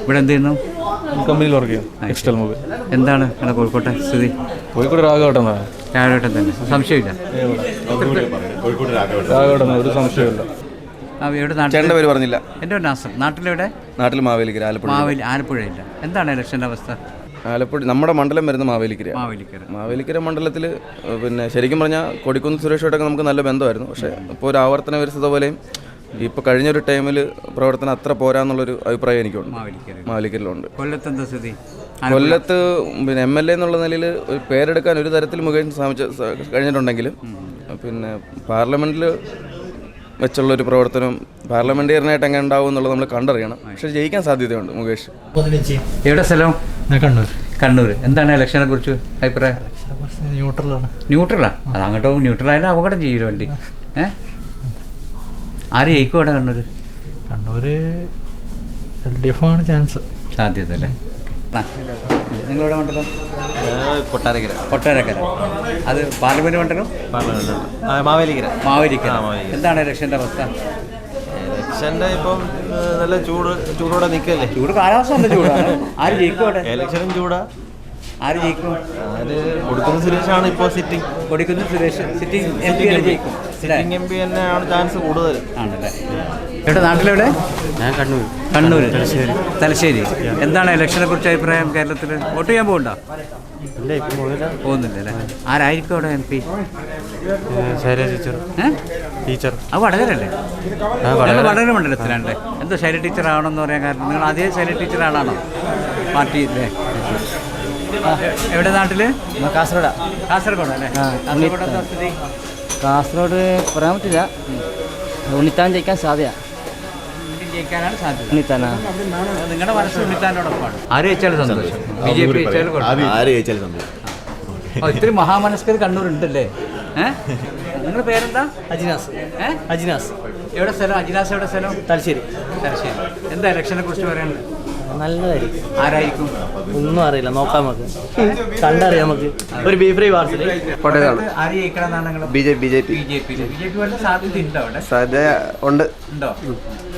ഇവിടെ എന്ത് ചെയ്യുന്നു? കമ്പനിയിൽ വർക്ക് ചെയ്യും. Textile mobile. എന്താണ് നിങ്ങളുടെ കോഴിക്കോട്ടെ സ്ഥിതി? കോഴിക്കോട് രാഘവട്ടം തന്നെ, സംശയമില്ല. രാഘവട്ടം ഒരു സംശയമില്ല. ചേട്ടൻ്റെ പേര് പറഞ്ഞില്ല. എൻ്റെ നാസർ. നാട്ടിലെവിടെ? നാട്ടിൽ മാവേലിക്കര. ആലപ്പുഴയില്ല. എന്താണ് ഇലക്ഷൻ്റെ അവസ്ഥ? ആലപ്പുഴ നമ്മുടെ മണ്ഡലം വരുന്നത് മാവേലിക്കര. മാവേലിക്കര മണ്ഡലത്തിൽ പിന്നെ ശരിക്കും പറഞ്ഞാൽ കൊടിക്കുന്ന് സുരേഷായിട്ടൊക്കെ നമുക്ക് നല്ല ബന്ധമായിരുന്നു. പക്ഷേ ഇപ്പോൾ ഒരു ആവർത്തന വിരസത പോലെയും ഇപ്പോൾ കഴിഞ്ഞൊരു ടൈമിൽ പ്രവർത്തനം അത്ര പോരാന്നുള്ളൊരു അഭിപ്രായം എനിക്കുണ്ട്. മാവേലിക്കരയിലുണ്ട്. കൊല്ലത്ത് പിന്നെ MLA എന്നുള്ള നിലയിൽ ഒരു പേരെടുക്കാൻ ഒരു തരത്തിൽ മുകേഷ് കഴിഞ്ഞിട്ടുണ്ടെങ്കിലും പിന്നെ പാർലമെൻറ്റിൽ വെച്ചുള്ളൊരു പ്രവർത്തനം പാർലമെൻറ്റേറിയനായിട്ട് എങ്ങനെ ഉണ്ടാവും എന്നുള്ളത് നമ്മൾ കണ്ടറിയണം. പക്ഷേ ജയിക്കാൻ സാധ്യതയുണ്ട് മുകേഷ്. എവിടെ സ്ഥലം? കണ്ണൂർ. എന്താണ് ഇലക്ഷനെ കുറിച്ച് അഭിപ്രായം? ന്യൂട്രലാ? അത് അങ്ങോട്ടോ ന്യൂട്രലായാലും അപകടം ചെയ്യും വണ്ടി. ആര് ജയിക്കും അവിടെ? കണ്ണൂർ LDF ആണ് ചാൻസ്, സാധ്യത അല്ലേ? നിങ്ങളുടെ മണ്ഡലം? കൊട്ടാരക്കര. അത് പാർലമെന്റ് മണ്ഡലം? മാവേലിക്കര. എന്താണ് ഇലക്ഷൻ്റെ അവസ്ഥ? ഇലക്ഷൻ്റെ ഇപ്പം നല്ല ചൂടോടെ നിൽക്കല്ലേ? ചൂട് കാലാവസ്ഥ നല്ല ചൂടാണ്. ആര് ജയിക്കും അവിടെ? ഇലക്ഷനും ചൂടാ. ആര് ജയിക്കും? കൊടിക്കുന്ന് സുരേഷാണ് ഇപ്പോൾ sitting. Kodikunnu Suresh sitting MP ജയിക്കും. സിറ്റിംഗ് MP തന്നെയാണ് ചാൻസ് കൂടുതൽ. ആണല്ലേ? എവിടെ? നാട്ടിലെവിടെ? ഞാൻ കണ്ണൂർ. തലശ്ശേരി. എന്താണ് ഇലക്ഷനെ കുറിച്ച് അഭിപ്രായം? കേരളത്തിൽ വോട്ട് ചെയ്യാൻ പോകുന്നുണ്ടോ? പോകുന്നില്ല അല്ലേ? ആരായിരിക്കും അവിടെ MP? ടീച്ചർ. അത് വടകരല്ലേ? വടകര മണ്ഡലത്തിലാണല്ലേ? എന്തോ ശൈല ടീച്ചർ ആവണമെന്ന് പറയാൻ കാരണം നിങ്ങൾ അതേ ശൈല ടീച്ചർ ആളാണോ പാർട്ടിയിലെ? എവിടെ? നാട്ടില് കാസർഗോഡ് അല്ലേ? കാസർഗോഡ് പറയാൻ പറ്റില്ല. ഉണ്ണിത്താൻ ജയിക്കാൻ സാധ്യത. ജയിക്കാനാണ് സാധ്യത. നിങ്ങളുടെ മനസ്സ് ഉണ്ണിത്താനോടൊപ്പമാണ്. ആര് ജയിച്ചാലും സന്തോഷം. BJP ജയിച്ചാലും സന്തോഷം. ഇത്തിരി മഹാമനസ്കർ കണ്ണൂരുണ്ടല്ലേ? നിങ്ങളുടെ പേരെന്താ? അജിനാസ്. എവിടെ സ്ഥലം? അജിനാസ് എവിടെ സ്ഥലം? തലശ്ശേരി. എന്താ ഇലക്ഷനെ കുറിച്ച് പറയാനുള്ളത്? നല്ലതായിരിക്കും. ആരായിരിക്കും? ഒന്നും അറിയില്ല, നോക്കാം നമുക്ക്, കണ്ടറിയാം നമുക്ക്. ഒരു ബീഫ് ഫ്രൈ പാർസൽ. ആര് ജയിക്കണമെന്നാണ്? BJP വല്ല സാധ്യത ഉണ്ടോ അവിടെ? സാധ്യത ഉണ്ട്.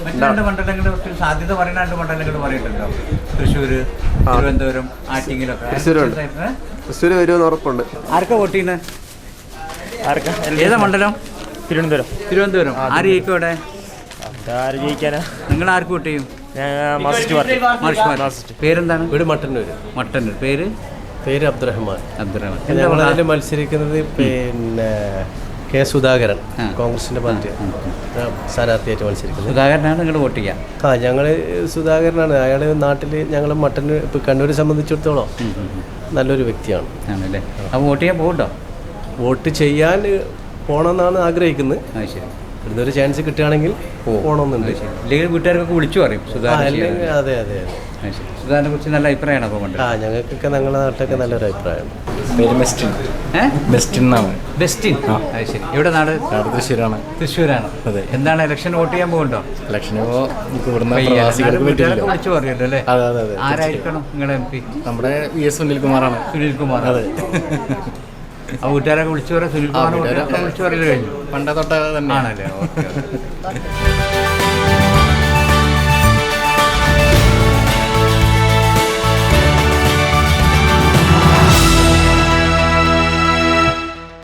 മറ്റു രണ്ട് മണ്ഡലങ്ങൾ സാധ്യത പറയുന്ന രണ്ട് മണ്ഡലങ്ങൾ പറയുന്നുണ്ടോ? തൃശ്ശൂര്, തിരുവനന്തപുരം, ആറ്റിങ്ങിലൊക്കെ. തൃശ്ശൂർ വരുമെന്ന് ഉറപ്പുണ്ട്. ആർക്കാ വോട്ട് ചെയ്യുന്നത്? ഏതാ മണ്ഡലം? തിരുവനന്തപുരം. ആര് ജയിക്കും അവിടെ? ആര് ജയിക്കാനാ? നിങ്ങൾ ആർക്ക് വോട്ട് ചെയ്യും? പേരെന്താണ്? വീട് മട്ടന്നൂർ. പേര് അബ്ദുറഹ്മാൻ. ഞങ്ങളതിൽ മത്സരിക്കുന്നത് പിന്നെ K. സുധാകരൻ, കോൺഗ്രസിന്റെ പാർട്ടി സ്ഥാനാർത്ഥിയായിട്ട് മത്സരിക്കുന്നത്. സുധാകരനാണ് നിങ്ങൾ വോട്ട് ചെയ്യാം? ഞങ്ങൾ സുധാകരനാണ്. അയാൾ നാട്ടിൽ ഞങ്ങൾ മട്ടന്നൂർ ഇപ്പം കണ്ണൂരെ സംബന്ധിച്ചിടത്തോളം നല്ലൊരു വ്യക്തിയാണ്. ആണല്ലേ? അപ്പോൾ വോട്ട് ചെയ്യാൻ പോകുന്നുണ്ടോ? വോട്ട് ചെയ്യാൻ പോകണമെന്നാണ് ആഗ്രഹിക്കുന്നത്. ശരി. ഇവിടുന്നൊരു ചാൻസ് കിട്ടുകയാണെങ്കിൽ പോകണമെന്നുണ്ട്. ഇല്ലെങ്കിൽ വീട്ടുകാർക്കൊക്കെ വിളിച്ചു പറയും അതെ. സുധാകരനെ കുറിച്ച് നല്ല അഭിപ്രായമാണ് അപ്പോൾ? ഞങ്ങൾക്കൊക്കെ ഞങ്ങളുടെ നാട്ടിലൊക്കെ നല്ലൊരു അഭിപ്രായമാണ്. ബെസ്റ്റിൻ. ശരി. എവിടെ നാട്? തൃശ്ശൂരാണ്. അതെ. എന്താണ് ഇലക്ഷൻ വോട്ട് ചെയ്യാൻ പോകുന്നുണ്ടോ? വിളിച്ചു പറയുമല്ലോ അല്ലേ? ആരായിരിക്കണം നിങ്ങളുടെ MP? നമ്മുടെ VS സുനിൽകുമാറാണ്. അതെ. ആ വീട്ടുകാരൊക്കെ വിളിച്ചു പറയാം. സുനിൽകുമാർ വിളിച്ചു പറയല് കഴിഞ്ഞു. പണ്ടേ തൊട്ടേ തന്നെ ആണല്ലേ? ഓക്കെ.